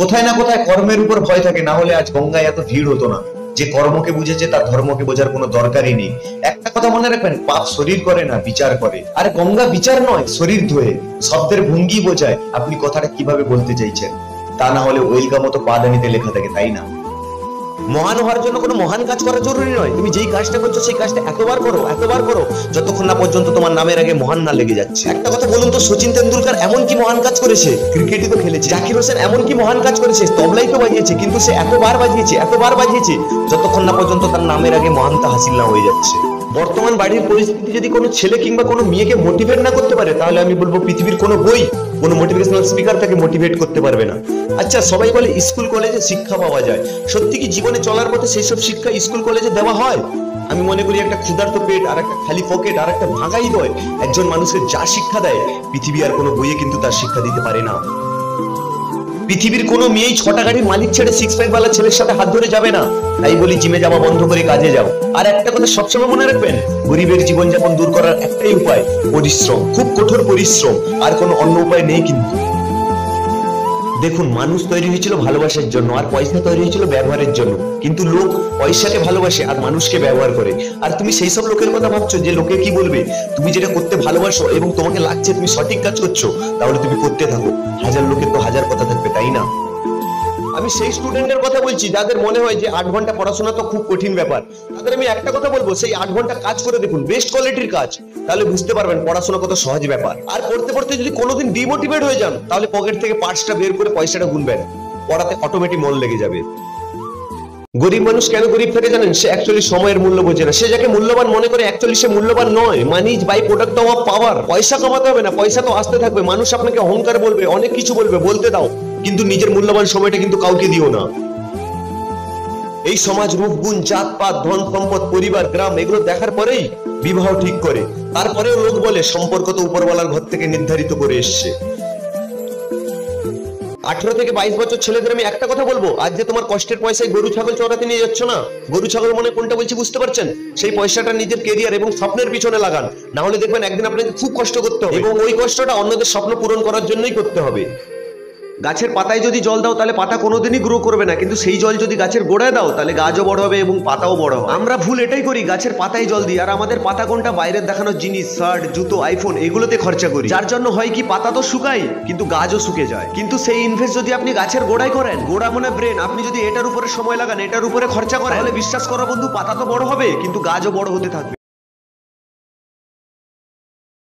কোথায় না কোথায় কর্মের উপর ভয় থাকে, না হলে আজ গঙ্গায় এত ভিড় হতো না। যে কর্মকে বুঝেছে তার ধর্মকে বোঝার কোনো দরকারই নেই। একটা কথা মনে রাখবেন, পাপ শরীর করে না, বিচার করে। আর গঙ্গা বিচার নয়, শরীর ধোয়ে। শব্দের ভঙ্গি বোঝায় আপনি কথাটা কিভাবে বলতে চাইছেন। তা না হলে ওয়েলকা মতো পাদানিতে লেখা থাকে, তাই না? মহান হওয়ার জন্য কোনো মহান কাজ করা জরুরি নয়। তুমি যেই কাজটা করছো সেই কাজটা এতবার করো, এতবার করো, যতক্ষণ না পর্যন্ত তোমার নামের আগে মহান না লেগে যাচ্ছে। একটা কথা বলুন তো, সচিন তেন্ডুলকার এমন কি মহান কাজ করেছে? ক্রিকেটই তো খেলেছে। জাকির হোসেন এমন কি মহান কাজ করেছে? তবলাই তো বাজিয়েছে, কিন্তু সে এতবার বাজিয়েছে, এতবার বাজিয়েছে, যতক্ষণ না পর্যন্ত তার নামের আগে মহানতা হাসিল না হয়ে যাচ্ছে। বর্তমান বাড়ির পরিস্থিতি যদি কোনো ছেলে কিংবা কোনো মেয়েকে মোটিভেট না করতে পারে, তাহলে আমি বলবো পৃথিবীর কোনো বই, কোনো মোটিভেশনাল স্পিকার তাকে মোটিভেট করতে পারবে না। আচ্ছা, সবাই বলে স্কুল কলেজে শিক্ষা পাওয়া যায়। সত্যি কি জীবনে চলার পথে সেই সব শিক্ষা স্কুল কলেজে দেওয়া হয়? আমি মনে করি একটা ক্ষুধার্ত পেট আর একটা খালি পকেট আর একটা ভাঙা হৃদয় একজন মানুষের যা শিক্ষা দেয়, পৃথিবী আর কোনো বইয়ে কিন্তু তার শিক্ষা দিতে পারে না। পৃথিবীর কোনো মেয়েই 6টা গাড়ির মালিক ছেড়ে 6 প্যাক ওয়ালা ছেলের সাথে হাত ধরে যাবে না। তাই বলি জিমে যাওয়া বন্ধ করে কাজে যাও। আর একটা কথা সবসময় মনে রাখবেন, গরিবের জীবনযাপন দূর করার একটাই উপায়, পরিশ্রম, খুব কঠোর পরিশ্রম। আর কোনো অন্য উপায় নেই কিন্তু। দেখুন, মানুষ তৈরি হয়েছিল ভালোবাসার জন্য, আর পয়সা তৈরি হয়েছিল ব্যবহারের জন্য। কিন্তু লোক পয়সাকে ভালোবাসে আর মানুষকে ব্যবহার করে। আর তুমি সেই সব লোকের কথা ভাবছো যে লোকে কি বলবে। তুমি যেটা করতে ভালোবাসো এবং তোমাকে লাগছে তুমি সঠিক কাজ করছো, তাহলে তুমি করতে থাকো। হাজার লোকের তো হাজার কথা থাকবে, তাই না? আমি সেই স্টুডেন্টের কথা বলছি যাদের মনে হয় যে 8 ঘন্টা পড়াশোনা তো খুব কঠিন ব্যাপার। তাদের আমি একটা কথা বলবো, সেই 8 ঘন্টা কাজ করে দেখুন, বেস্ট কোয়ালিটির কাজ, তাহলে বুঝতে পারবেন পড়াশোনা কত সহজ ব্যাপার। আর পড়তে পড়তে যদি কোনোদিন ডিমোটিভেট হয়ে যান, তাহলে পকেট থেকে পার্সটা বের করে পয়সাটা গুনবেন, পড়াতে অটোমেটিক মন লেগে যাবে। গরিব মানুষ কেন গরিব থাকে জানেন? সে অ্যাকচুয়ালি সময়ের মূল্য বোঝে না। সে যাকে মূল্যবান মনে করে অ্যাকচুয়ালি সে মূল্যবান নয়। Money is by product of power. পয়সা কামাতে হবে না, পয়সা তো আসতে থাকবে। মানুষ আপনাকে অহংকার বলবে, অনেক কিছু বলবে, বলতে দাও, কিন্তু নিজের মূল্যবান সময়টা কিন্তু কাউকে দিও না। এই সমাজ রূপগুণ, জাতপাত, ধন সম্পদ, পরিবার, গ্রাম এগুলো দেখার পরেই বিবাহ ঠিক করে। তারপরেও লোক বলে সম্পর্ক তো উপরওয়ালার ঘর থেকে নির্ধারিত করে এসছে। 18 থেকে 22 বছর ছেলেদের আমি একটা কথা বলবো, আজ যে তোমার কষ্টের পয়সায় গরু ছাগল চড়াতে নিয়ে যাচ্ছ না, গরু ছাগল মনে কোনটা বলছি বুঝতে পারছেন? সেই পয়সাটা নিজের কেরিয়ার এবং স্বপ্নের পিছনে লাগান। না হলে দেখবেন একদিন আপনাকে খুব কষ্ট করতে হবে, এবং ওই কষ্টটা অন্যদের স্বপ্ন পূরণ করার জন্যই করতে হবে। গাছের পাতায় যদি জল দাও তাহলে পাতা কোনোদিনই গ্রো করবে না, কিন্তু সেই জল যদি গাছের গোড়ায় দাও তাহলে গাছও বড় হবে এবং পাতাও বড় হবে। আমরা ভুল এটাই করি, গাছের পাতায় জল দিই, আর আমাদের পাতা কোনটা বাইরের দেখানোর জিনিস, শার্ট, জুতো, আইফোন এগুলোতে খরচা করি। যার জন্য হয় কি, পাতা তো শুকায় কিন্তু গাছও শুকে যায়। কিন্তু সেই ইনভেস্ট যদি আপনি গাছের গোড়ায় করেন, গোড়া মানে ব্রেন, আপনি যদি এটার উপরে সময় লাগান, এটার উপরে খরচা করেন, তাহলে বিশ্বাস করো বন্ধু, পাতা তো বড় হবে কিন্তু গাছও বড় হতে থাকবে।